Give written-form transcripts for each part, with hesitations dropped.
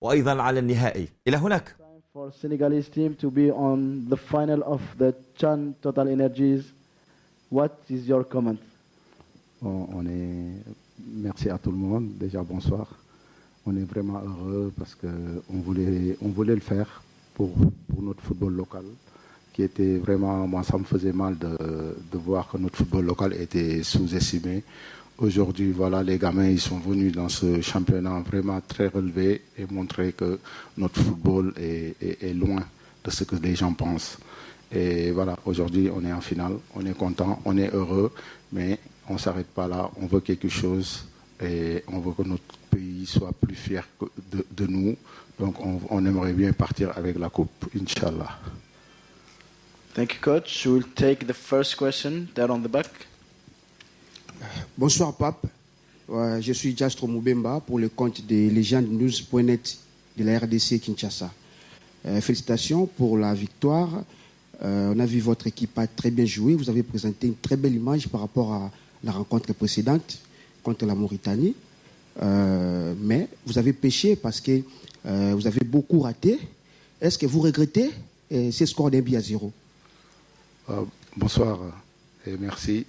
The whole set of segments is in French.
وأيضا على النهائي. إلى هناك. For Senegalese team to be on the final of the CHAN Total Energies. What is your comment? Merci à tout le monde. Déjà, bonsoir. On est vraiment heureux parce qu'on voulait le faire pour notre football local, qui était vraiment, moi ça me faisait mal de voir que notre football local était sous-estimé. Aujourd'hui, voilà, les gamins, ils sont venus dans ce championnat vraiment très relevé et montrer que notre football est loin de ce que les gens pensent. Et voilà, aujourd'hui, on est en finale, on est content, on est heureux, mais on ne s'arrête pas là, on veut quelque chose et on veut que notre pays soit plus fier de nous. Donc, on aimerait bien partir avec la coupe, Inch'Allah. Thank you, coach. We'll take the first question there on the back. Bonsoir, Pape. Je suis Jastro Moubemba pour le compte de legendenews.net de la RDC Kinshasa. Félicitations pour la victoire. On a vu votre équipe a très bien joué. Vous avez présenté une très belle image par rapport à la rencontre précédente contre la Mauritanie. Mais vous avez péché parce que vous avez beaucoup raté. Est-ce que vous regrettez ces scores d'un but à 0? Bonsoir et merci.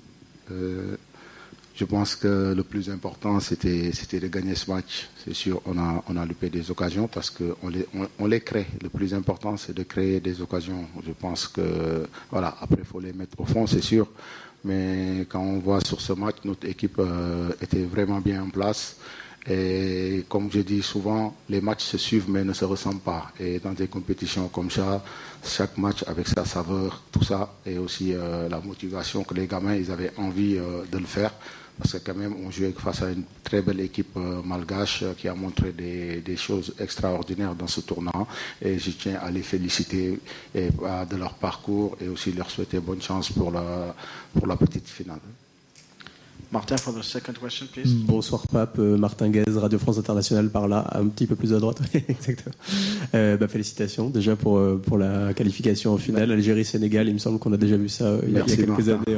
Je pense que le plus important, c'était de gagner ce match. C'est sûr, on a loupé des occasions parce qu'on les crée. Le plus important, c'est de créer des occasions. Je pense que, voilà, après, il faut les mettre au fond, c'est sûr. Mais quand on voit sur ce match, notre équipe était vraiment bien en place. Et comme je dis souvent, les matchs se suivent mais ne se ressemblent pas. Et dans des compétitions comme ça, chaque match avec sa saveur, tout ça, et aussi la motivation que les gamins ils avaient envie de le faire. Parce que quand même, on jouait face à une très belle équipe malgache qui a montré des choses extraordinaires dans ce tournoi. Et je tiens à les féliciter de leur parcours et aussi leur souhaiter bonne chance pour la petite finale. Martin, for the second question, please. Bonsoir Pape, Martin Guez, Radio France Internationale par là, un petit peu plus à droite. Exactement. Félicitations déjà pour la qualification en finale. Algérie-Sénégal, il me semble qu'on a déjà vu ça il y a quelques années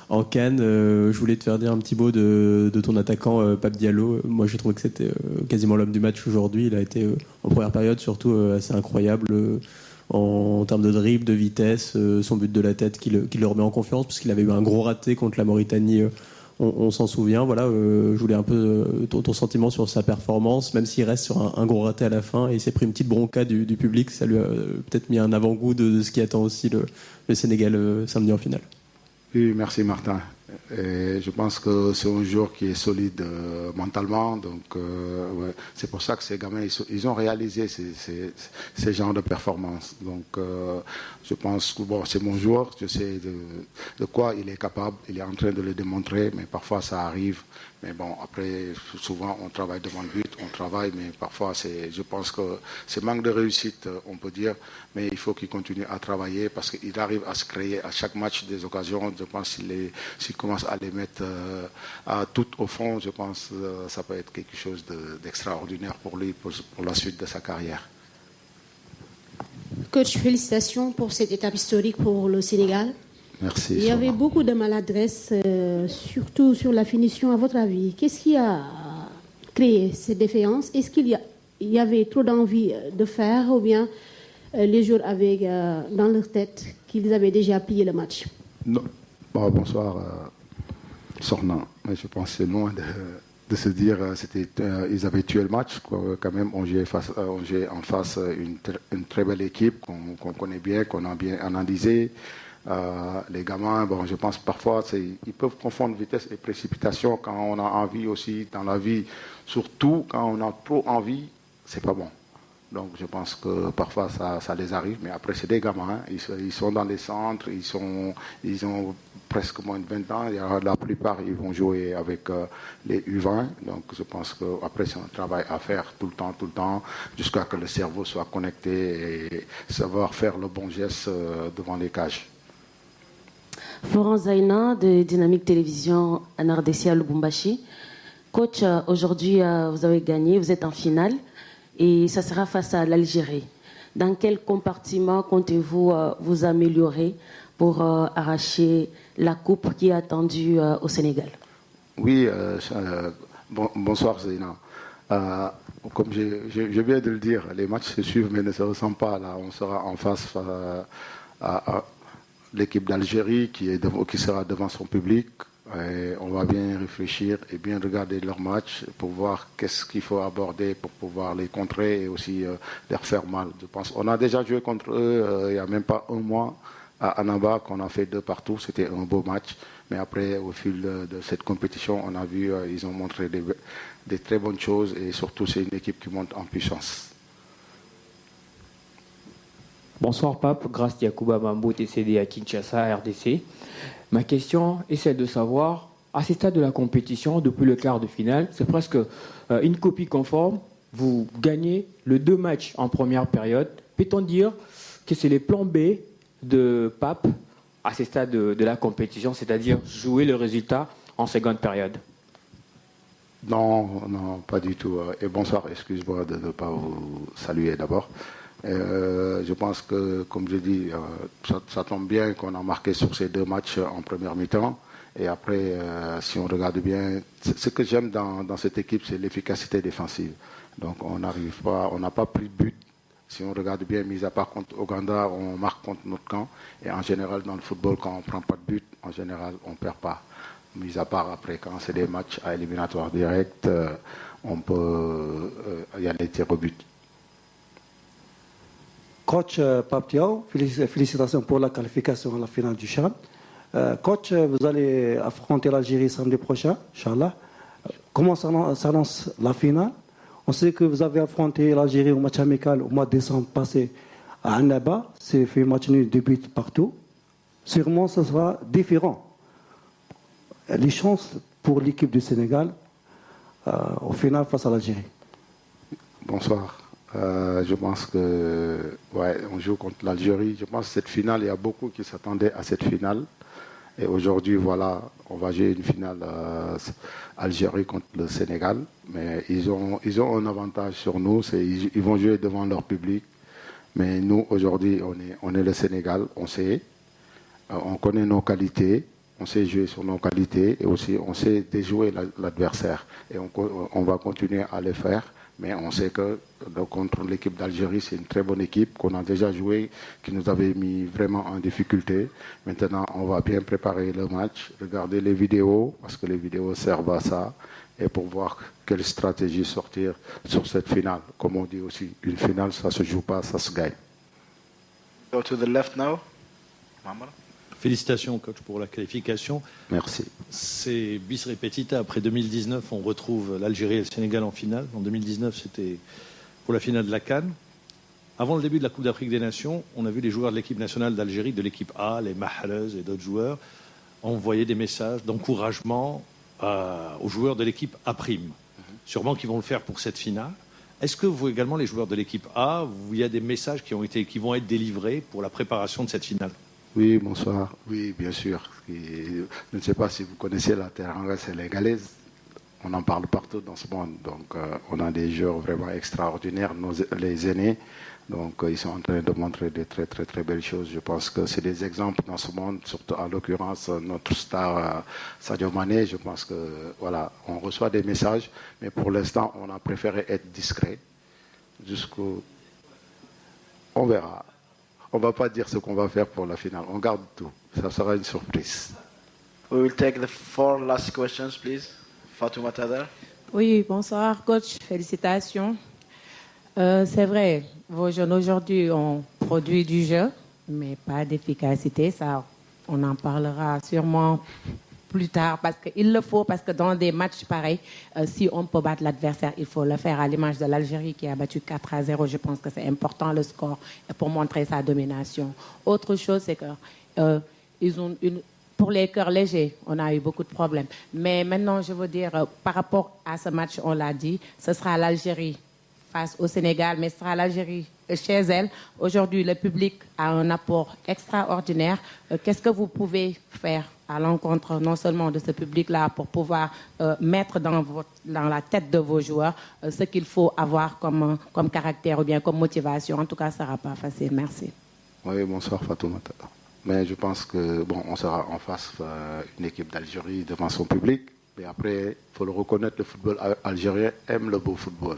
en Cannes. Je voulais te faire dire un petit mot de ton attaquant Pape Diallo. Moi je trouve que c'était quasiment l'homme du match aujourd'hui. Il a été en première période surtout assez incroyable. En termes de dribble, de vitesse, son but de la tête qui le remet en confiance parce qu'il avait eu un gros raté contre la Mauritanie. On s'en souvient, voilà. Je voulais un peu ton sentiment sur sa performance, même s'il reste sur un gros raté à la fin et il s'est pris une petite bronca du public. Ça lui a peut-être mis un avant-goût de ce qui attend aussi le Sénégal samedi en finale. Oui, merci Martin. Et je pense que c'est un joueur qui est solide mentalement, donc ouais. C'est pour ça que ces gamins ils ont réalisé ces genres de performances. Donc je pense que bon, c'est mon joueur, je sais de quoi il est capable, il est en train de le démontrer, mais parfois ça arrive. Mais bon, après, souvent on travaille devant le but, on travaille, mais parfois je pense que c'est manque de réussite, on peut dire, mais il faut qu'il continue à travailler parce qu'il arrive à se créer à chaque match des occasions. Je pense s'il commence à les mettre tout au fond, je pense que ça peut être quelque chose d'extraordinaire pour lui, pour la suite de sa carrière. Coach, félicitations pour cette étape historique pour le Sénégal. Merci. Il y avait beaucoup de maladresse, surtout sur la finition. À votre avis, qu'est-ce qui a créé ces défaillances? Est-ce qu'il y avait trop d'envie de faire ou bien les joueurs avaient dans leur tête qu'ils avaient déjà plié le match? Non. Bon, bonsoir, Sorna. Je pense que c'est loin de se dire ils avaient tué le match. Quand même, on jouait en face une très belle équipe qu'on connaît bien, qu'on a bien analysée. Les gamins, bon, je pense parfois ils peuvent confondre vitesse et précipitation quand on a envie aussi dans la vie. Surtout quand on a trop envie, c'est pas bon. Donc je pense que parfois ça les arrive, mais après c'est des gamins, ils sont dans les centres, ils ont presque moins de 20 ans, la plupart ils vont jouer avec les U20, donc je pense qu'après c'est un travail à faire tout le temps, jusqu'à ce que le cerveau soit connecté et savoir faire le bon geste devant les cages. Florence Zaina de Dynamique Télévision en RDC à Lubumbashi. Coach, aujourd'hui vous avez gagné, vous êtes en finale et ça sera face à l'Algérie. Dans quel compartiment comptez-vous vous améliorer pour arracher la coupe qui est attendue au Sénégal? Oui, bonsoir Zaina. Comme je viens de le dire, les matchs se suivent mais ne se ressemblent pas. Là, on sera en face à l'équipe d'Algérie qui sera devant son public. Et on va bien réfléchir et bien regarder leurs matchs pour voir qu'est-ce qu'il faut aborder pour pouvoir les contrer et aussi leur faire mal. Je pense on a déjà joué contre eux il n'y a même pas un mois à Annaba qu'on a fait 2 partout. C'était un beau match. Mais après, au fil de cette compétition, on a vu ils ont montré des très bonnes choses et surtout c'est une équipe qui monte en puissance. Bonsoir Pape, grâce Yacouba Mambo, TCD à Kinshasa, RDC. Ma question est celle de savoir, à ce stade de la compétition, depuis le quart de finale, c'est presque une copie conforme. Vous gagnez les 2 matchs en première période. Peut-on dire que c'est les plans B de Pape à ce stade de la compétition, c'est-à-dire jouer le résultat en seconde période? Non, pas du tout. Et bonsoir, excuse-moi de ne pas vous saluer d'abord. Je pense que, comme je dis, ça tombe bien qu'on a marqué sur ces 2 matchs en première mi-temps. Et après, si on regarde bien, ce que j'aime dans cette équipe, c'est l'efficacité défensive. Donc on n'a pas pris de but. Si on regarde bien, mis à part contre Ouganda, on marque contre notre camp. Et en général, dans le football, quand on ne prend pas de but, en général, on ne perd pas. Mis à part après, quand c'est des matchs à éliminatoire direct, il y a des tirs au but. Coach Pape Thiaw, félicitations pour la qualification à la finale du CHAN. Coach, vous allez affronter l'Algérie samedi prochain, Inch'Allah. Comment s'annonce la finale? On sait que vous avez affronté l'Algérie au match amical au mois de décembre passé à Annaba. C'est fait match nul, 2 buts partout. Sûrement, ce sera différent. Les chances pour l'équipe du Sénégal au final face à l'Algérie. Bonsoir. Je pense que on joue contre l'Algérie. Je pense que cette finale, il y a beaucoup qui s'attendaient à cette finale. Et aujourd'hui, voilà, on va jouer une finale Algérie contre le Sénégal. Mais ils ont un avantage sur nous, ils vont jouer devant leur public. Mais nous, aujourd'hui, on est le Sénégal, on sait. On connaît nos qualités, on sait jouer sur nos qualités et aussi on sait déjouer l'adversaire. Et on va continuer à le faire. Mais on sait que contre l'équipe d'Algérie, c'est une très bonne équipe qu'on a déjà joué, qui nous avait mis vraiment en difficulté. Maintenant, on va bien préparer le match, regarder les vidéos, parce que les vidéos servent à ça, et pour voir quelle stratégie sortir sur cette finale. Comme on dit aussi, une finale, ça ne se joue pas, ça se gagne. Go to the left now. Maman. Félicitations, coach, pour la qualification. Merci. C'est bis repetita. Après 2019, on retrouve l'Algérie et le Sénégal en finale. En 2019, c'était pour la finale de la CAN. Avant le début de la Coupe d'Afrique des Nations, on a vu les joueurs de l'équipe nationale d'Algérie, de l'équipe A, les Mahrez et d'autres joueurs, envoyer des messages d'encouragement aux joueurs de l'équipe A'. Sûrement qu'ils vont le faire pour cette finale. Est-ce que vous également, les joueurs de l'équipe A, il y a des messages qui vont être délivrés pour la préparation de cette finale? Oui, bonsoir. Oui, bien sûr. Je ne sais pas si vous connaissez la teranga sénégalaise. On en parle partout dans ce monde. Donc, on a des joueurs vraiment extraordinaires, les aînés. Donc, ils sont en train de montrer de très, très, très belles choses. Je pense que c'est des exemples dans ce monde, surtout en l'occurrence notre star Sadio Mané. Je pense que, voilà, on reçoit des messages, mais pour l'instant, on a préféré être discret jusqu'au... On verra. On ne va pas dire ce qu'on va faire pour la finale. On garde tout. Ça sera une surprise. We will take the 4 last questions, please. Fatouma Tadar. Oui, bonsoir, coach. Félicitations. C'est vrai, vos jeunes aujourd'hui ont produit du jeu, mais pas d'efficacité. Ça, on en parlera sûrement plus tard, parce qu'il le faut, parce que dans des matchs pareils, si on peut battre l'adversaire, il faut le faire à l'image de l'Algérie qui a battu 4-0. Je pense que c'est important le score pour montrer sa domination. Autre chose, c'est que pour les cœurs légers, on a eu beaucoup de problèmes. Mais maintenant, je veux dire, par rapport à ce match, on l'a dit, ce sera l'Algérie face au Sénégal, mais ce sera l'Algérie chez elle. Aujourd'hui, le public a un apport extraordinaire. Qu'est-ce que vous pouvez faire à l'encontre non seulement de ce public-là pour pouvoir mettre dans la tête de vos joueurs ce qu'il faut avoir comme caractère ou bien comme motivation? En tout cas, ça ne sera pas facile. Merci. Oui, bonsoir Fatoumata. Mais je pense que on sera en face une équipe d'Algérie devant son public. Mais après, il faut le reconnaître, le football algérien aime le beau football.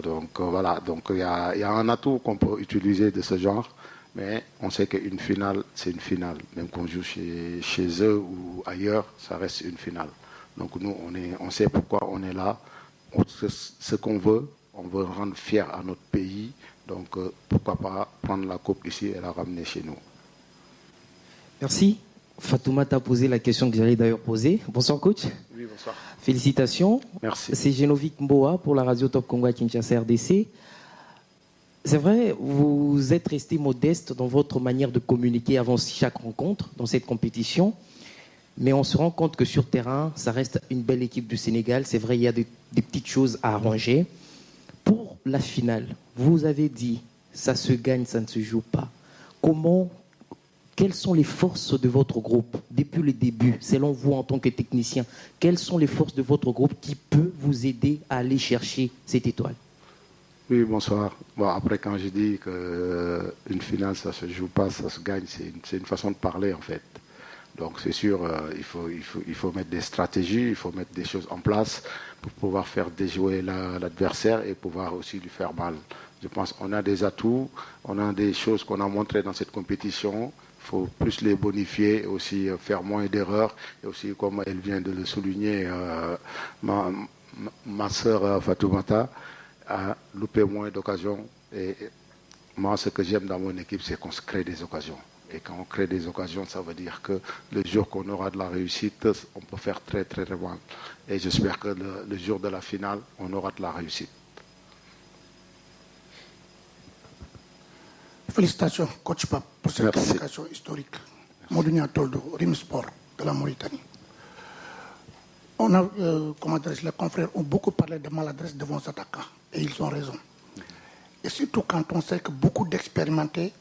Donc voilà, donc il y a un atout qu'on peut utiliser de ce genre, mais on sait qu'une finale, c'est une finale. Même qu'on joue chez eux ou ailleurs, ça reste une finale. Donc nous, on sait pourquoi on est là. Ce qu'on veut, on veut rendre fier à notre pays. Donc pourquoi pas prendre la coupe ici et la ramener chez nous. Merci. Fatouma t'a posé la question que j'allais d'ailleurs poser. Bonsoir coach. Oui, bonsoir. Félicitations. Merci. C'est Genovic Mboa pour la radio Top Congo à Kinshasa RDC. C'est vrai, vous êtes resté modeste dans votre manière de communiquer avant chaque rencontre dans cette compétition. Mais on se rend compte que sur terrain, ça reste une belle équipe du Sénégal. C'est vrai, il y a des petites choses à arranger. Pour la finale, vous avez dit, ça se gagne, ça ne se joue pas. Quelles sont les forces de votre groupe depuis le début, selon vous en tant que technicien? Quelles sont les forces de votre groupe qui peuvent vous aider à aller chercher cette étoile? Oui, bonsoir. Bon, après, quand je dis qu'une finale, ça ne se joue pas, ça se gagne, c'est une façon de parler en fait. Donc c'est sûr, il faut mettre des stratégies, il faut mettre des choses en place pour pouvoir faire déjouer l'adversaire et pouvoir aussi lui faire mal. Je pense qu'on a des atouts, on a des choses qu'on a montrées dans cette compétition. Il faut plus les bonifier et aussi faire moins d'erreurs. Et aussi, comme elle vient de le souligner, ma sœur Fatoumata a loupé moins d'occasions. Et moi, ce que j'aime dans mon équipe, c'est qu'on se crée des occasions. Et quand on crée des occasions, ça veut dire que le jour qu'on aura de la réussite, on peut faire très, très, très mal. Et j'espère que le jour de la finale, on aura de la réussite. Félicitations, coach Pape, pour cette qualification historique. Modounia Toldo, Rim Sport de la Mauritanie. On a, les confrères ont beaucoup parlé de maladresse devant les attaquants, et ils ont raison. Et surtout quand on sait que beaucoup d'expérimentés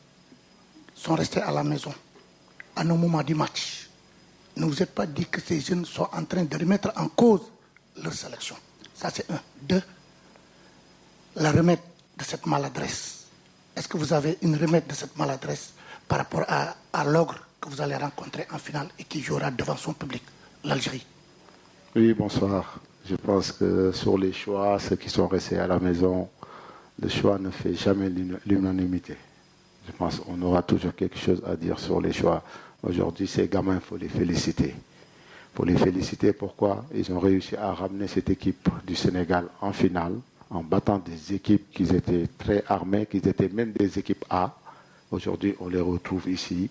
sont restés à la maison, à un moment du match. Ne vous êtes pas dit que ces jeunes sont en train de remettre en cause leur sélection. Ça, c'est un. Deux, la remède de cette maladresse. Est-ce que vous avez une remède de cette maladresse par rapport à l'ogre que vous allez rencontrer en finale et qui jouera devant son public, l'Algérie? Oui, bonsoir. Je pense que sur les choix, ceux qui sont restés à la maison, le choix ne fait jamais l'unanimité. Je pense qu'on aura toujours quelque chose à dire sur les choix. Aujourd'hui, ces gamins, il faut les féliciter. Il faut les féliciter pourquoi ils ont réussi à ramener cette équipe du Sénégal en finale, en battant des équipes qui étaient très armées, qui étaient même des équipes A. Aujourd'hui, on les retrouve ici,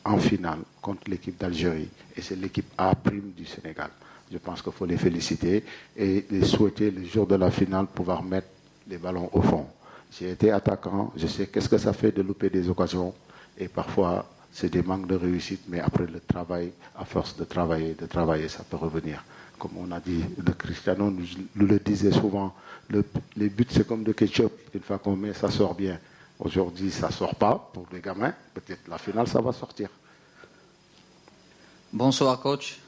en finale, contre l'équipe d'Algérie. Et c'est l'équipe A' du Sénégal. Je pense qu'il faut les féliciter et les souhaiter le jour de la finale pouvoir mettre les ballons au fond. J'ai été attaquant, je sais qu'est-ce que ça fait de louper des occasions. Et parfois, c'est des manques de réussite, mais après le travail, à force de travailler, ça peut revenir. Comme on a dit, le Cristiano nous le disait souvent, les buts c'est comme de ketchup, une fois qu'on met, ça sort bien. Aujourd'hui, ça ne sort pas pour les gamins, peut-être la finale, ça va sortir. Bonsoir coach,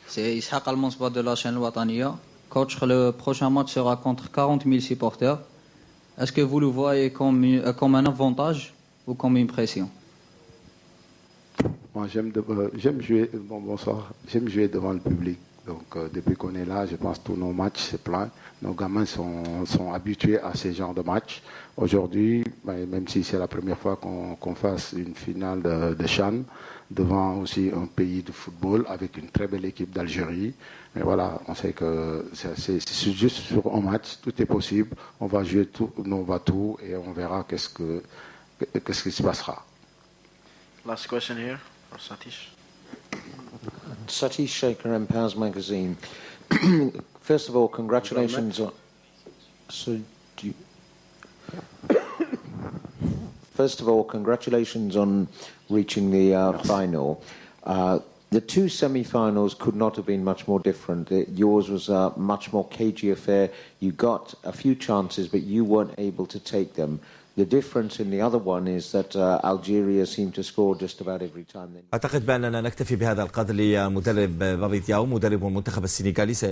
c'est Ishaq Al-Monsba de la chaîne Watania. Coach, le prochain match sera contre 40 000 supporters. Est-ce que vous le voyez comme un avantage ou comme une pression? Moi, j'aime jouer. Bonsoir. J'aime jouer devant le public. Donc, depuis qu'on est là, je pense que tous nos matchs, c'est plein. Nos gamins sont habitués à ces genres de matchs. Aujourd'hui, même si c'est la première fois qu'on fasse une finale de CHAN, devant aussi un pays de football avec une très belle équipe d'Algérie. Mais voilà, on sait que c'est juste sur un match, tout est possible. On va jouer tout, on va tout et on verra qu'est-ce qui se passera. Last question here for Satish. Satish Shaker, Empowers Magazine. First of all, congratulations on... First of all, congratulations on reaching the final. The two semi-finals could not have been much more different. Yours was a much more cagey affair. You got a few chances, but you weren't able to take them. The difference in the other one is that Algeria seemed to score just about every time. أعتقد بأننا نكتفي بهذا القدر لمدرب بابي دياو مدرب المنتخب السنغالي.